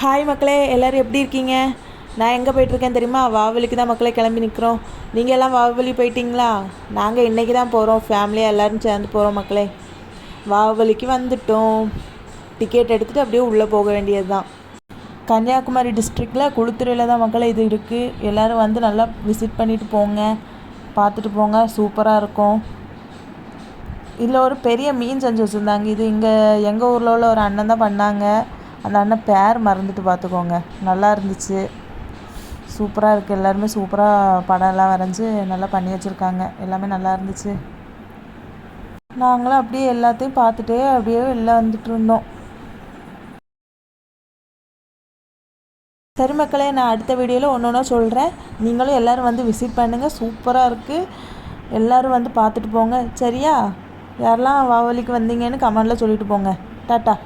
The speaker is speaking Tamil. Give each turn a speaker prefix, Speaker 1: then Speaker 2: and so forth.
Speaker 1: ஹாய் மக்களே, எல்லோரும் எப்படி இருக்கீங்க? நான் எங்கே போயிட்டுருக்கேன் தெரியுமா? வாவலிக்கு தான் மக்களே கிளம்பி நிற்கிறோம். நீங்கள் எல்லாம் வாவலி போயிட்டீங்களா? நாங்கள் இன்றைக்கி தான் போகிறோம், ஃபேமிலியாக எல்லோரும் சேர்ந்து போகிறோம் மக்களே. வாவலிக்கு வந்துட்டோம். டிக்கெட் எடுத்துகிட்டு அப்படியே உள்ளே போக வேண்டியது தான். கன்னியாகுமரி டிஸ்ட்ரிக்டில் குளுத்துறையில் தான் மக்களே இது இருக்குது. எல்லோரும் வந்து நல்லா விசிட் பண்ணிவிட்டு போங்க, பார்த்துட்டு போங்க, சூப்பராக இருக்கும். இதில் ஒரு பெரிய மீன் செஞ்சு வச்சுருந்தாங்க. இது இங்கே எங்கள் ஊரில் உள்ள ஒரு அண்ணன் தான் பண்ணாங்க. அந்த அண்ணன் பேர் மறந்துட்டு பார்த்துக்கோங்க. நல்லா இருந்துச்சு, சூப்பராக இருக்குது. எல்லாருமே சூப்பராக படம் எல்லாம் வரைஞ்சி நல்லா பண்ணி வச்சுருக்காங்க. எல்லாமே நல்லா இருந்துச்சு. நாங்களும் அப்படியே எல்லாத்தையும் பார்த்துட்டே அப்படியே வெளில வந்துட்டு இருந்தோம். சரி மக்களே, நான் அடுத்த வீடியோவில் ஒன்று ஒன்றா சொல்கிறேன். நீங்களும் எல்லோரும் வந்து விசிட் பண்ணுங்கள், சூப்பராக இருக்குது. எல்லோரும் வந்து பார்த்துட்டு போங்க சரியா? யாரெல்லாம் வாவலிக்கு வந்தீங்கன்னு கமெண்டில் சொல்லிட்டு போங்க. டாட்டா.